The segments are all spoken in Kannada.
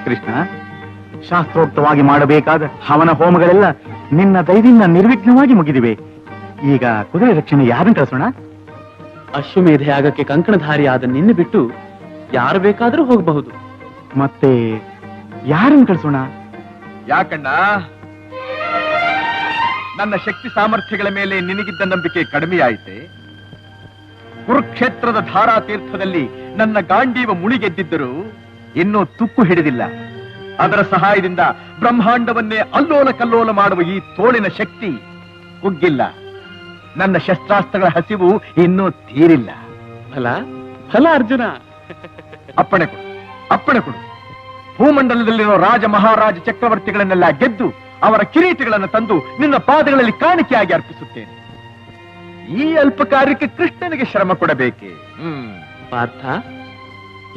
ಕೃಷ್ಣ, ಶಾಸ್ತ್ರೋಕ್ತವಾಗಿ ಮಾಡಬೇಕಾದ ಹವನ ಹೋಮಗಳೆಲ್ಲ ನಿನ್ನ ದಯದಿಂದ ನಿರ್ವಿಘ್ನವಾಗಿ ಮುಗಿದಿವೆ. ಈಗ ಕುದುರೆ ರಕ್ಷಣೆ ಯಾರನ್ನು ಕಳಿಸೋಣ? ಅಶ್ವಮೇಧ ಯಾಗಕ್ಕೆ ಕಂಕಣಧಾರಿಯಾದ ನಿನ್ನ ಬಿಟ್ಟು ಯಾರು ಬೇಕಾದರೂ ಹೋಗಬಹುದು. ಮತ್ತೆ ಯಾರನ್ನು ಕಳಿಸೋಣ? ಯಾಕಣ್ಣ, ನನ್ನ ಶಕ್ತಿ ಸಾಮರ್ಥ್ಯಗಳ ಮೇಲೆ ನಿನಗಿದ್ದ ನಂಬಿಕೆ ಕಡಿಮೆಯಾಯಿತೆ? ಕುರುಕ್ಷೇತ್ರದ ಧಾರಾತೀರ್ಥದಲ್ಲಿ ನನ್ನ ಗಾಂಡೀವ ಮುಳಿಗೆದ್ದಿದ್ದರೂ ಇನ್ನೂ ತುಕ್ಕು ಹಿಡಿದಿಲ್ಲ. ಅದರ ಸಹಾಯದಿಂದ ಬ್ರಹ್ಮಾಂಡವನ್ನೇ ಅಲ್ಲೋಲ ಕಲ್ಲೋಲ ಮಾಡುವ ಈ ತೋಳಿನ ಶಕ್ತಿ ಕುಗ್ಗಿಲ್ಲ. ನನ್ನ ಶಸ್ತ್ರಾಸ್ತ್ರಗಳ ಹಸಿವು ಇನ್ನೂ ತೀರಿಲ್ಲ. ಫಲ ಫಲ ಅರ್ಜುನ. ಅಪ್ಪಣೆ ಕೊಡು, ಅಪ್ಪಣೆ ಕೊಡು. ಭೂಮಂಡಲದಲ್ಲಿರೋ ರಾಜ ಮಹಾರಾಜ ಚಕ್ರವರ್ತಿಗಳನ್ನೆಲ್ಲ ಗೆದ್ದು ಅವರ ಕಿರೀಟಗಳನ್ನು ತಂದು ನಿನ್ನ ಪಾದಗಳಲ್ಲಿ ಕಾಣಿಕೆಯಾಗಿ ಅರ್ಪಿಸುತ್ತೇನೆ. ಈ ಅಲ್ಪ ಕಾರ್ಯಕ್ಕೆ ಕೃಷ್ಣನಿಗೆ ಶ್ರಮ ಕೊಡಬೇಕೆ? ಪಾರ್ಥ,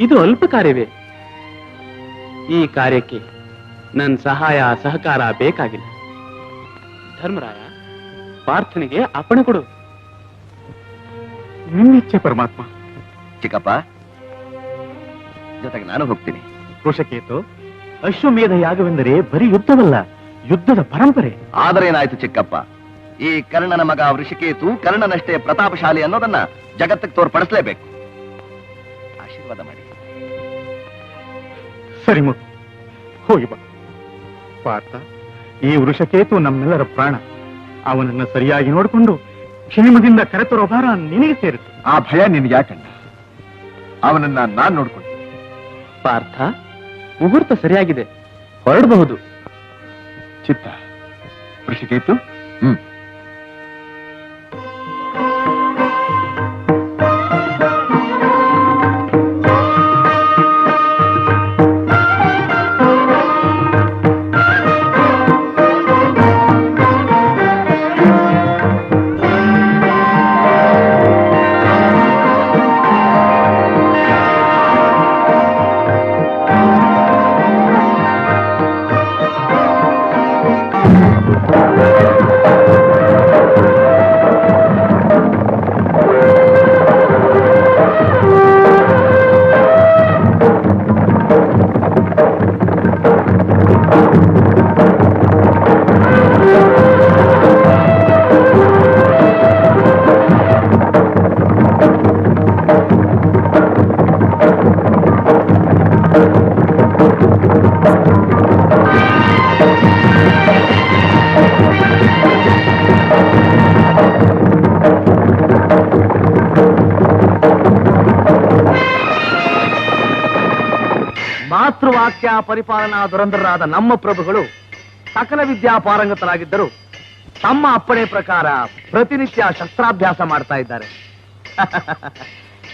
ಇದು ಅಲ್ಪ ಕಾರ್ಯವೇ? ಈ ಕಾರ್ಯಕ್ಕೆ ನನ್ನ ಸಹಾಯ ಸಹಕಾರ ಬೇಕಾಗಿಲ್ಲ. ಧರ್ಮರಾಯ, ಪಾರ್ಥನಿಗೆ ಅಪ್ಪಣೆ ಕೊಡು. ನಿನ್ನಿಚ್ಛೆ ಪರಮಾತ್ಮ. ಚಿಕ್ಕಪ್ಪ, ಜೊತೆಗೆ ನಾನು ಹೋಗ್ತೀನಿ. ಋಷಕೇತು, ಅಶ್ವಮೇಧ ಯಾಗವೆಂದರೆ ಬರೀ ಯುದ್ಧವಲ್ಲ, ಯುದ್ಧದ ಪರಂಪರೆ. ಆದರೇನಾಯ್ತು ಚಿಕ್ಕಪ್ಪ, ಈ ಕರ್ಣನ ಮಗ ಋಷಿಕೇತು ಕರ್ಣನಷ್ಟೇ ಪ್ರತಾಪಶಾಲಿ ಅನ್ನೋದನ್ನ ಜಗತ್ತಿಗೆ ತೋರ್ಪಡಿಸಲೇಬೇಕು. ಆಶೀರ್ವಾದ ಮಾಡಿ. ಸರಿ ಮಗು, ಹೋಗಿ ಬಾ. ಪಾರ್ಥ, ಈ ವೃಷಕೇತು ನಮ್ಮೆಲ್ಲರ ಪ್ರಾಣ. ಅವನನ್ನ ಸರಿಯಾಗಿ ನೋಡಿಕೊಂಡು ಕ್ಷೇಮದಿಂದ ಕರೆತರೋ ಭಾರ ನಿನಗೆ ಸೇರಿತು. ಆ ಭಯ ನಿನಗೆ ಯಾಕಣ್ಣ? ಅವನನ್ನ ನಾನ್ ನೋಡ್ಕೊಂಡು. ಪಾರ್ಥ, ಮುಹೂರ್ತ ಸರಿಯಾಗಿದೆ, ಹೊರಡಬಹುದು. ಚಿತ್ತ, ಋಷಿಕೇತು. ಮಾತೃವಾಕ್ಯ ಪರಿಪಾಲನಾ ದುರಂಧರಾದ ನಮ್ಮ ಪ್ರಭುಗಳು ಸಕಲ ವಿದ್ಯಾ ಪಾರಂಗತರಾಗಿದ್ದರು ತಮ್ಮ ಅಪ್ಪಣೆ ಪ್ರಕಾರ ಪ್ರತಿನಿತ್ಯ ಶಸ್ತ್ರಾಭ್ಯಾಸ ಮಾಡ್ತಾ ಇದ್ದಾರೆ.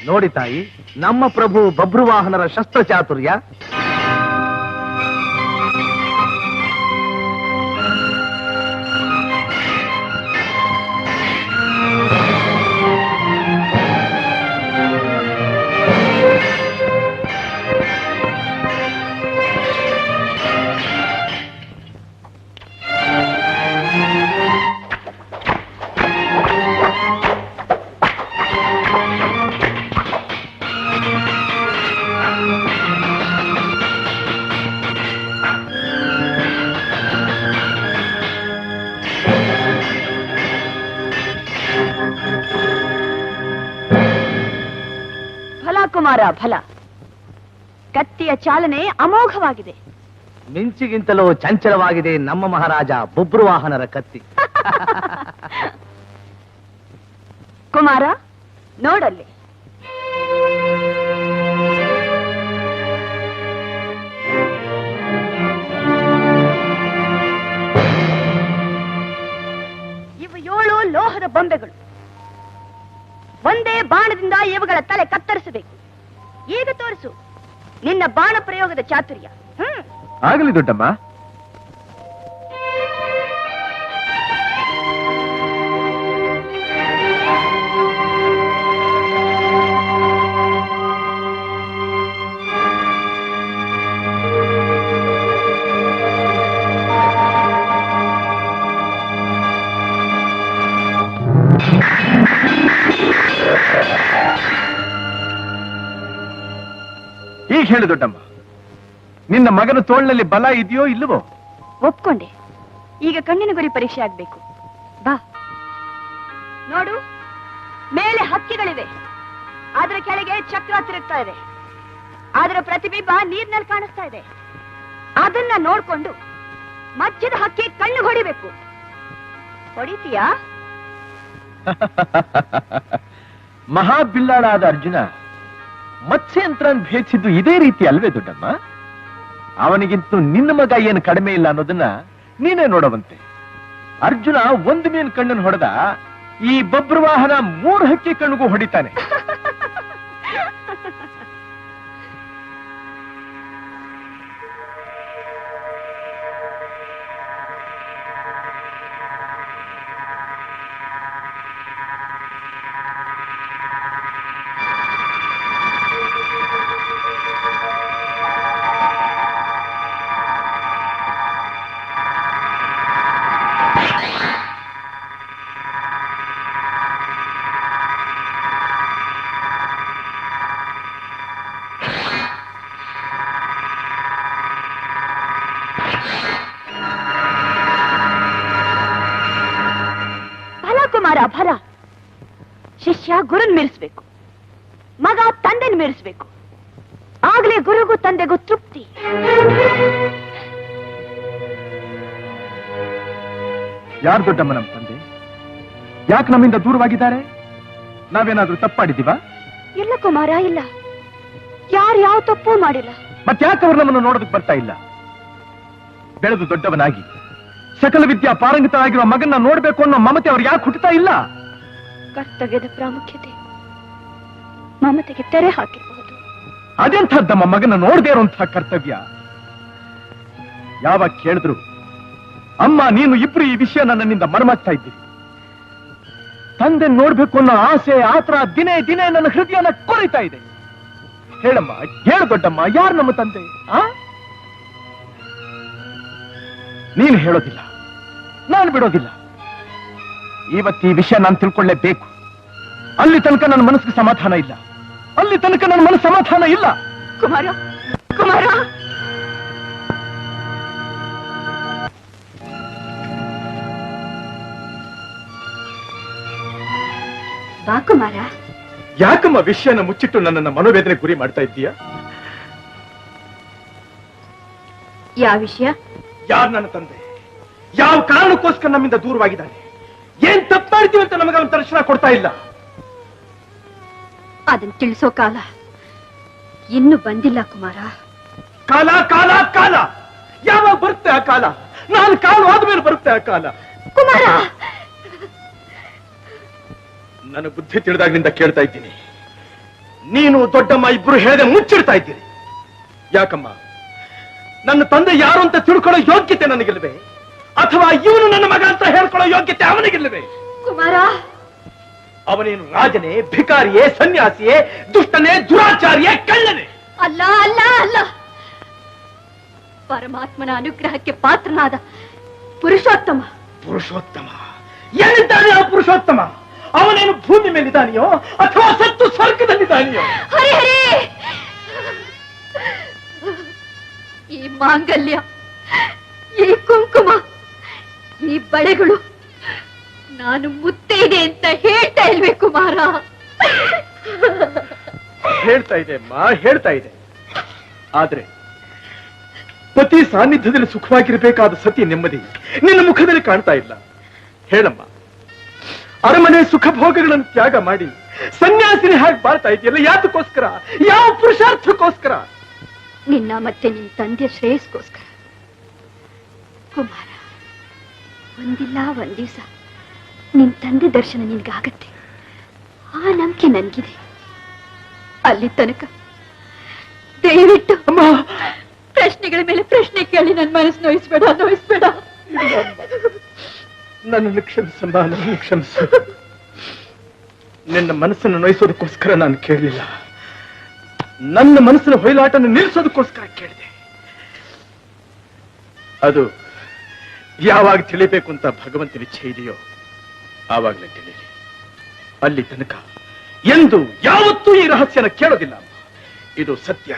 ನೋಡಿ ತಾಯಿ, ನಮ್ಮ ಪ್ರಭು ಬಭ್ರುವಾಹನರ ಶಸ್ತ್ರ ಚಾತುರ್ಯ. ಕುಮಾರ, ಫಲ. ಕತ್ತಿಯ ಚಾಲನೆ ಅಮೋಘವಾಗಿದೆ. ಮಿಂಚಿಗಿಂತಲೂ ಚಂಚಲವಾಗಿದೆ ನಮ್ಮ ಮಹಾರಾಜ ಬಭ್ರುವಾಹನರ ಕತ್ತಿ. ಕುಮಾರ, ನೋಡಲ್ಲಿ. ಇವು 7 ಲೋಹದ ಬೊಂಬೆಗಳು. ಒಂದೇ ಬಾಣದಿಂದ ಇವುಗಳ ತಲೆ ಕತ್ತರಿಸಬೇಕು. ಈಗ ತೋರಿಸು ನಿನ್ನ ಬಾಣ ಪ್ರಯೋಗದ ಚಾತುರ್ಯ. ಆಗಲಿ ದೊಡ್ಡಮ್ಮ. ಈಗ ಹೇಳು ದೊಡ್ಡಮ್ಮ, ನಿನ್ನ ಮಗನ ತೋಳಿನಲ್ಲಿ ಬಲ ಇದೆಯೋ ಇಲ್ಲವೋ? ಒಪ್ಕೊಂಡೆ. ಈಗ ಕಣ್ಣಿನ ಗುರಿ ಪರೀಕ್ಷೆ ಆಗ್ಬೇಕು. ಬಾ ನೋಡು, ಮೇಲೆ ಹಕ್ಕಿಗಳಿವೆ, ಅದರ ಕೆಳಗೆ ಚಕ್ರ ತಿರುಗ್ತಾ ಇದೆ, ಅದರ ಪ್ರತಿಬಿಂಬ ನೀರಿನಲ್ಲಿ ಕಾಣಿಸ್ತಾ ಇದೆ. ಅದನ್ನ ನೋಡ್ಕೊಂಡು ಮಧ್ಯದ ಹಕ್ಕಿ ಕಣ್ಣು ಹೊಡಿಬೇಕು. ಹೊಡಿತೀಯಾ? ಮಹಾಬಿಲ್ಲಾಳಾದ ಅರ್ಜುನ ಮತ್ಸ್ಯಂತ್ರನ್ ಭೇದಿಸಿದ್ದು ಇದೇ ರೀತಿ ಅಲ್ವೇ ದೊಡ್ಡಮ್ಮ? ಅವನಿಗಿಂತೂ ನಿನ್ನ ಮಗ ಏನು ಕಡಿಮೆ ಇಲ್ಲ ಅನ್ನೋದನ್ನ ನೀನೇ ನೋಡವಂತೆ. ಅರ್ಜುನ ಒಂದು ಮೀನ್ ಕಣ್ಣನ್ನು ಹೊಡೆದ, ಈ ಬಬ್ರವಾಹನ 3 ಹಕ್ಕಿ ಕಣ್ಣಿಗೂ ಹೊಡಿತಾನೆ. ಕುಮಾರ ಫಲ. ಶಿಷ್ಯ ಗುರುನ್ ಮೀರಿಸ್ಬೇಕು, ಮಗ ತಂದೆನ್ ಮೀರಿಸ್ಬೇಕು. ಆಗ್ಲೇ ಗುರುಗೂ ತಂದೆಗೂ ತೃಪ್ತಿ. ಯಾರು ದೊಡ್ಡಮ್ಮ ನಮ್ಮ ತಂದೆ? ಯಾಕೆ ನಮ್ಮಿಂದ ದೂರವಾಗಿದ್ದಾರೆ? ನಾವೇನಾದ್ರೂ ತಪ್ಪಾಡಿದೀವ? ಇಲ್ಲ ಕುಮಾರ, ಇಲ್ಲ. ಯಾರು ಯಾವ ತಪ್ಪೂ ಮಾಡಿಲ್ಲ. ಮತ್ತ್ಯಾಕೆ ಅವ್ರು ನಮ್ಮನ್ನು ನೋಡೋದಕ್ಕೆ ಬರ್ತಾ ಇಲ್ಲ? ಬೆಳೆದು ದೊಡ್ಡವನಾಗಿ ಸಕಲ ವಿದ್ಯಾ ಪಾರಂಗತರಾಗಿರುವ ಮಗನ್ನ ನೋಡ್ಬೇಕು ಅನ್ನೋ ಮಮತೆ ಅವ್ರು ಯಾಕೆ ಹುಟ್ಟುತ್ತಾ ಇಲ್ಲ? ಕರ್ತವ್ಯದ ಪ್ರಾಮುಖ್ಯತೆ ಮಮತೆಗೆ ತೆರೆ ಹಾಕಿರಬಹುದು. ಅದೆಂಥದ್ದಮ್ಮ ಮಗನ ನೋಡದೇ ಇರುವಂತಹ ಕರ್ತವ್ಯ? ಯಾವಾಗ ಕೇಳಿದ್ರು ಅಮ್ಮ ನೀನು ಇಬ್ರು ಈ ವಿಷಯ ನನ್ನಿಂದ ಮರೆಮಾಗ್ತಾ ಇದ್ದೀರಿ. ತಂದೆ ನೋಡ್ಬೇಕು ಅನ್ನೋ ಆಸೆ ಆತರ ದಿನೇ ದಿನೇ ನನ್ನ ಹೃದಯನ ಕೊರಿತಾ ಇದೆ. ಹೇಳಮ್ಮ, ಹೇಳು ದೊಡ್ಡಮ್ಮ, ಯಾರು ನಮ್ಮ ತಂದೆ? ನೀನು ಹೇಳೋದಿಲ್ಲ, ನಾನು ಬಿಡೋದಿಲ್ಲ. ಇವತ್ತು ಈ ವಿಷಯ ನಾನು ತಿಳ್ಕೊಳ್ಳೇಬೇಕು. ಅಲ್ಲಿ ತನಕ ನನ್ನ ಮನಸ್ಸಿಗೆ ಸಮಾಧಾನ ಇಲ್ಲ, ಅಲ್ಲಿ ತನಕ ನನ್ನ ಮನಸ್ಸು ಸಮಾಧಾನ ಇಲ್ಲ. ಕುಮಾರ, ಕುಮಾರ, ಬಾ ಕುಮಾರ. ಯಾಕಮ್ಮ ವಿಷಯನ ಮುಚ್ಚಿಟ್ಟು ನನ್ನನ್ನ ಮನೋವೇದನೆ ಗುರಿ ಮಾಡ್ತಾ ಇದ್ದೀಯಾ? ಯಾವ ವಿಷಯ? ಯಾರು ನನ್ನ ತಂದೆ? ಯಾವ ಕಾರಣಕ್ಕೋಸ್ಕರ ನಮ್ಮಿಂದ ದೂರವಾಗಿದ್ದಾನೆ? ಏನ್ ತಪ್ಪು ಮಾಡ್ತೀವಿ ಅಂತ ನಮಗೆ ಅವನ ದರ್ಶನ ಕೊಡ್ತಾ ಇಲ್ಲ. ಅದನ್ನ ತಿಳಿಸೋ ಕಾಲ ಇನ್ನು ಬಂದಿಲ್ಲ ಕುಮಾರ. ಕಾಲ ಕಾಲ ಕಾಲ ಯಾವಾಗ ಬರುತ್ತೆ ಆ ಕಾಲ? ನಾನು ಕಾಲು ಆದ್ಮೇಲೆ ಬರುತ್ತೆ ಆ ಕಾಲ. ಕುಮಾರ, ನನ್ನ ಬುದ್ಧಿ ತಿಳಿದಾಗಿನಿಂದ ಕೇಳ್ತಾ ಇದ್ದೀನಿ. ನೀನು ದೊಡ್ಡಮ್ಮ ಇಬ್ರು ಹೇಳದೆ ಮುಚ್ಚಿಡ್ತಾ ಇದ್ದೀರಿ. ಯಾಕಮ್ಮ? ನನ್ನ ತಂದೆ ಯಾರು ಅಂತ ತಿಳ್ಕೊಳ್ಳೋ ಯೋಗ್ಯತೆ ನನಗಿಲ್ವೇ? ಅಥವಾ ಇವನು ನನ್ನ ಮಗ ಅಂತ ಹೇಳ್ಕೊಳ್ಳೋ ಯೋಗ್ಯತೆ ಅವನಿಗಿಲ್ವೇ? ಕುಮಾರ, ಅವನೇನು ರಾಜನೇ, ಭಿಕಾರಿಯೇ, ಸನ್ಯಾಸಿಯೇ, ದುಷ್ಟನೇ, ದುರಾಚಾರಿಯೇ, ಕಳ್ಳನೇ? ಅಲ್ಲ ಅಲ್ಲ ಅಲ್ಲ, ಪರಮಾತ್ಮನ ಅನುಗ್ರಹಕ್ಕೆ ಪಾತ್ರನಾದ ಪುರುಷೋತ್ತಮ. ಪುರುಷೋತ್ತಮ ಎಲ್ಲಿದ್ದಾನೆ ಆ ಪುರುಷೋತ್ತಮ? ಅವನೇನು ಭೂಮಿ ಮೇಲಿದ್ದಾನೆಯೋ ಅಥವಾ ಸತ್ತು ಸ್ವರ್ಗದಲ್ಲಿದ್ದಾನೆಯೋ? ಹರಿ ಹರಿ, ಈ ಮಾಂಗಲ್ಯ, ಈ ಕುಂಕುಮ, ಈ ಬಳೆಗಳು ನಾನು ಮುತ್ತೈದೆ ಅಂತ ಹೇಳ್ತಾ ಇಲ್ವೇ ಕುಮಾರ? ಹೇಳ್ತಾ ಇದೆ ಅಮ್ಮ, ಹೇಳ್ತಾ ಇದೆ. ಆದ್ರೆ ಪತಿ ಸಾನ್ನಿಧ್ಯದಲ್ಲಿ ಸುಖವಾಗಿರಬೇಕಾದ ಸತಿ ನೆಮ್ಮದಿ ನಿನ್ನ ಮುಖದಲ್ಲಿ ಕಾಣ್ತಾ ಇಲ್ಲ. ಹೇಳಮ್ಮ, ಅರಮನೆ ಸುಖ ಭೋಗಗಳನ್ನು ತ್ಯಾಗ ಮಾಡಿ ಸನ್ಯಾಸಿನಿ ಹಾಗೆ ಬಾಳ್ತಾ ಇದೆಯಲ್ಲ, ಯಾತಕ್ಕೋಸ್ಕರ? ಯಾವ ಪುರುಷಾರ್ಥಕ್ಕೋಸ್ಕರ? ನಿನ್ನ ಮತ್ತೆ ನಿನ್ನ ತಂದೆಯ ಶ್ರೇಯಸ್ಗೋಸ್ಕರ. ಕುಮಾರ, ಒಂದಿಲ್ಲ ಒಂದ್ ದಿವಸ ನಿನ್ ತಂದೆ ದರ್ಶನ ನಿನ್ಗಾಗತ್ತೆ, ಆ ನಂಬಿಕೆ ನನ್ಗಿದೆ. ಅಲ್ಲಿ ತನಕ ದಯವಿಟ್ಟು ಪ್ರಶ್ನೆಗಳ ಮೇಲೆ ಪ್ರಶ್ನೆ ಕೇಳಿ ನನ್ನ ಮನಸ್ಸು ನೋಯಿಸ್ಬೇಡ, ನೋಯಿಸ್ಬೇಡ. ನನ್ನನ್ನು ಕ್ಷಮಿಸಮ್ಮ, ನನ್ನನ್ನು ಕ್ಷಮಿಸು. ನಿನ್ನ ಮನಸ್ಸನ್ನು ನೋಯಿಸೋದಕ್ಕೋಸ್ಕರ ನಾನು ಕೇಳಲಿಲ್ಲ, ನನ್ನ ಮನಸ್ಸಿನ ಹೊಯ್ಲಾಟನ್ನು ನಿಲ್ಲಿಸೋದಕ್ಕೋಸ್ಕರ ಕೇಳಿದೆ. ಅದು ಯಾವಾಗ ತಿಳಿಬೇಕು ಅಂತ ಭಗವಂತನ ಇಚ್ಛೆ ಇದೆಯೋ ಆವಾಗಲೇ ತಿಳಿಯಲಿ. ಅಲ್ಲಿ ತನಕ ಎಂದು ಯಾವತ್ತೂ ಈ ರಹಸ್ಯನ ಕೇಳೋದಿಲ್ಲ. ಇದು ಸತ್ಯ,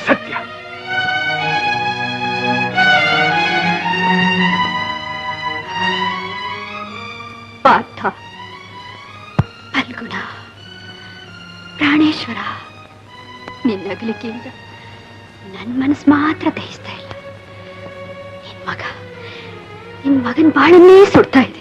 ಸತ್ಯ. ಪಾರ್ಥ, ಫಲ್ಗುಣ, ಪ್ರಾಣೇಶ್ವರ, ನಿನ್ನ ಅಗಲಿಕೆಯಿಂದ ನನ್ನ ಮನಸ್ಸು ಮಾತ್ರ ದಹಿಸ್ತಾ ಇಲ್ಲ. ನಿನ್ ಮಗನ್ ಬಾಳನ್ನೇ ಸುಡ್ತಾ ಇದೆ.